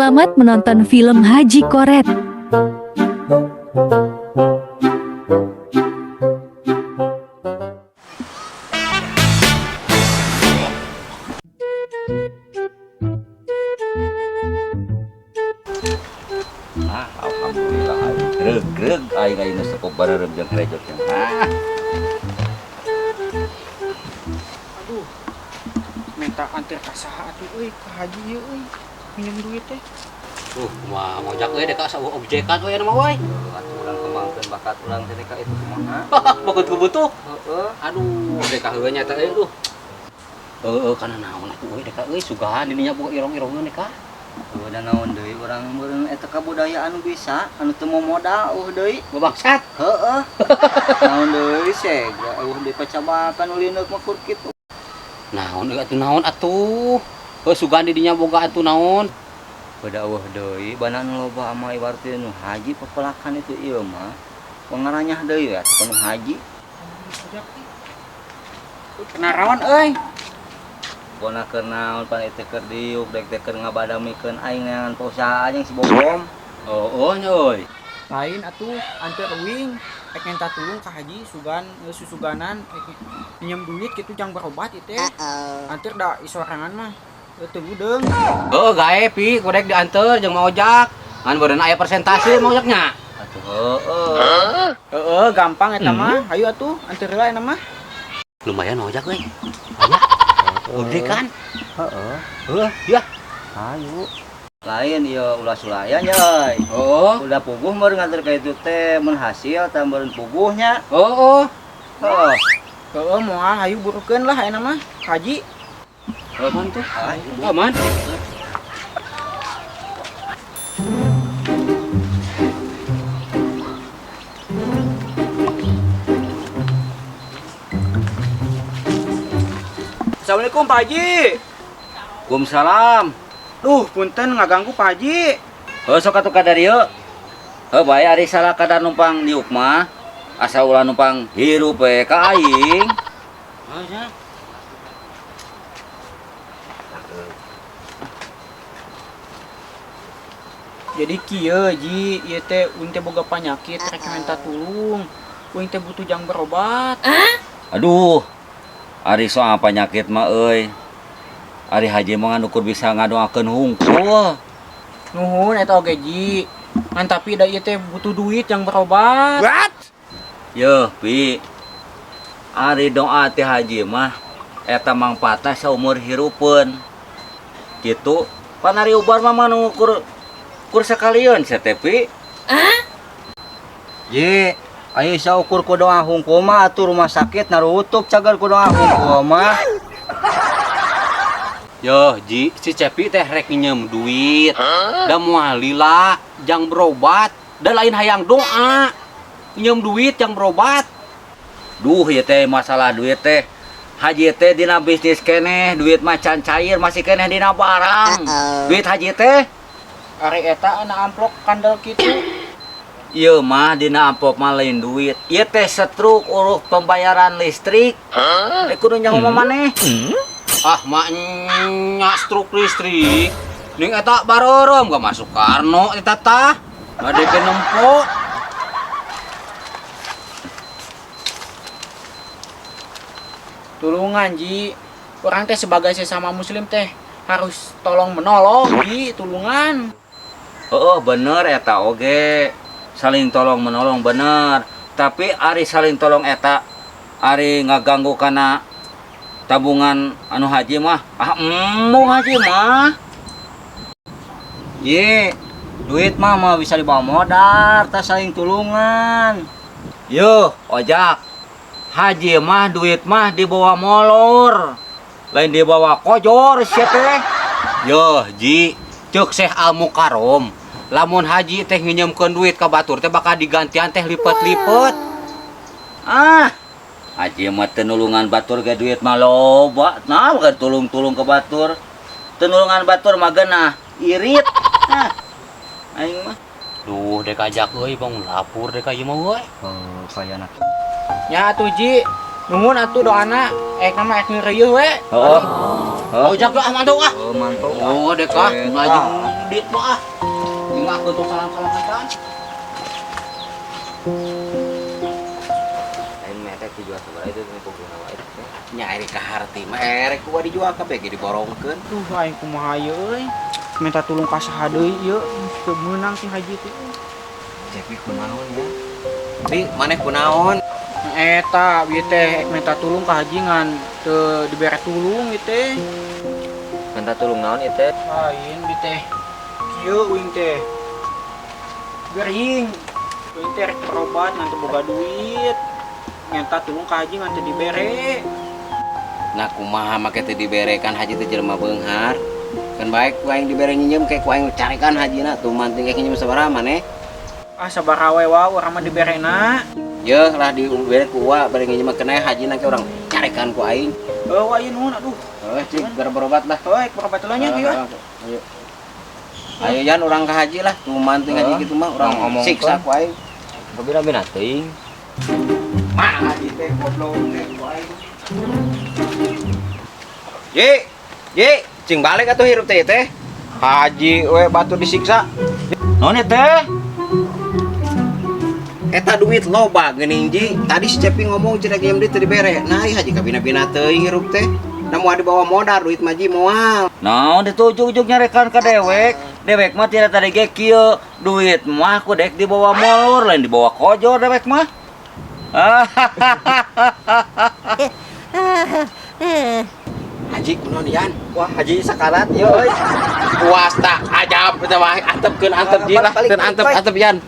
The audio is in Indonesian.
Selamat menonton film Haji Koret. Alhamdulillah greg aing ayeuna cukup bareureum jeung krejotnya. Aduh, minta antar ka saha atuh euy ka haji ieu euy. Minjem duit teh. Kumaha ngojak euy deka asa objekan we mah we. Atuh urang kembangkeun bakat urang teh ka itu kumaha? Bakat kebutuh. Heeh. Aduh, deka heueuh nyata euy duh. Heeh, kana naon atuh euy deka euy sugahan dininya boga irong-irongna deka. Da naon deui urang meureun eta kabudayaan anu bisa anu teu modal deui. Babangsat. Heeh. Naon deui sega deui pacabakan ulineuk mah kur kitu. Naon atuh. Heuh sugahan didinya boga atuh naon? Beda deui bana nu loba ama ibaratna nu haji pepelakan itu ieu mah. Pangaranyah deui atuh nu haji. Kenarawan euy. Bona keur naon pan teh keur diuk dek teh keur ngabadamikeun aing neangan perusahaan yang si Bobom. Oh euy. Lain atuh antar wing ek minta tulung ka haji sugan susuganan minjem duit kitu jang berobat ieu teh. Antar da isorangan mah teu gudeng. Heuh gae pi kodek dianter jeung mau ojak. Ngan beureun aya persentase mau ojaknya. Atuh heueuh. Heeh, gampang eta mah. Hayu atuh antar heula eta mah. Lumayan ojak euy. Aya. Gede kan? Heeh. Heuh, ya. Hayu. Lain ieu ulah sulayan euy. Oh. Udah puguh meureun nganter ka itu teh mun hasil tah meureun puguhnya. Oh. Heuh. Heeh, moal hayu burukeun lah eta mah. Haji. Aman tuh. Aman. Assalamualaikum Pak Haji. Waalaikumsalam. Duh, punten ngaganggu Pak Haji. Heuh sok atuh ka dari ieu. Heuh bae ari salah kada numpang diuk mah. Asa ulah numpang hirup we ka aing. Aja. Jadi kieu Ji, ieu teh uing teh boga panyakit rek minta tulung. Uing teh butuh jang berobat. Aduh. Ari soal penyakit mah euy. Ari haji mah ukur bisa ngadoakeun hungkul. Nuhun eta oge Ji. Ngan tapi da ieu teh butuh duit jang berobat. What? Yeuh, Pi. Ari doa teh haji mah eta mangpaatna saumur hirupeun. Kitu. Pan ari ubar mah manu ukur sekalian sia teh, Pi. Ye, aya saukur ku doa hungkul mah atuh rumah sakit narutup cager ku doa hungkul mah. Yo, Ji, si Cepi teh rek nginjem duit. Da moal lila, jang berobat. Da lain hayang doa. Nginjem duit jang berobat. Duh, ieu teh masalah duit teh. Haji teh dina bisnis keneh, duit mah can cair masih keneh dina barang. Duit haji teh Ari eta ana amplop kandel kitu. ieu mah dina amplop mah lain duit. Ieu teh setruk urut pembayaran listrik. Kudu nyaho maneh. Ah, maknya struk listrik. Ning eta bareureum gak masuk Karno eta tah. Ngadeke nempo. Tulungan Ji. Orang teh sebagai sesama muslim teh harus tolong menolong Ji, tulungan. Heeh, bener eta oge. Saling tolong menolong bener. Tapi ari saling tolong eta ari ngaganggu kana tabungan anu haji mah. Embung haji mah. Ye, duit mah bisa dibawa modal, tak saling tulungan. Yo, ojak. Haji mah duit mah dibawa molor. Lain dibawa kojor sia teh. Yo, Ji, ceuk Syekh Al Mukarrom. Lamun haji teh nginjemkeun duit ka batur teh bakal digantian teh lipet-lipet. Haji mah tenulungan batur ge duit mah loba. Nah, bukan tulung-tulung ke batur. Tenulungan batur mah geunah irit. Aing mah. Duh, dek ajak euy bang lapur dek ieu mah euy. Oh, payana. Ya atuh Ji, nuhun atuh doana ek nama ek ngeureuyeuh we. Oh. Hah? Oh jago mantuk ah. Oh, mantuk. Oh dek ah, Eta. ngaju dit mah ah. Ingat untuk salam-salam kan. Lain mete dijual sebelah itu pokoknya wae. Nyari ka harti mah erek gua dijual ka bege diborongkeun. Tuh aing kumaha ye euy. Minta tulung ka saha deui ye. Teu meunang si haji teh. Cepi kunaon ya? Bi maneh kunaon? Eta ieu teh minta tulung ka haji ngan teu dibere tulung ieu teh. Minta tulung naon ieu teh? Lain di teh. Kieu uing teh. Gering. Uing teh rek berobat ngan teu boga duit. Minta tulung ka haji ngan teu dibere. Nah kumaha make teh diberekan haji teh jelema beunghar. Kan baik ku aing dibere nyinjem kayak ku aing carikan hajina tuh manting kayak nyinjem sabaraha maneh. Ah sabaraha we wae urang mah diberena. Yeuh lah dibere ku wa bari nyinjem keneh hajina ke urang carikan ku aing. Wah ieu nuhun aduh. Cik berobat lah. Heuh berobat heula nya kieu. Ayo. Ayo Jan urang ka haji lah tuh manting haji gitu mah urang Ngomong siksa ku aing. Kabira-bira teuing. Mah haji teh goblok teh ku aing. Ye, cing balik atuh hirup teh teh. Haji we batu disiksa. Naon ieu teh? Eta duit loba geuning Ji. Tadi si Cepi ngomong cenah kieu duit teu dibere. Nah, ieu haji kabina-bina teuing hirup teh. Da moal dibawa modal duit mah Ji moal. Naon ditujuk-ujuk nyarekan ka dewek? Dewek mah tidak tadi ge kieu. Duit mah ku dek dibawa molor lain dibawa kojor dewek mah. Haji kunaon Yan? Wah, haji sakarat yo euy. Puas tak ajab kita mah antepkeun antep Ji lah. Keun antep Yan.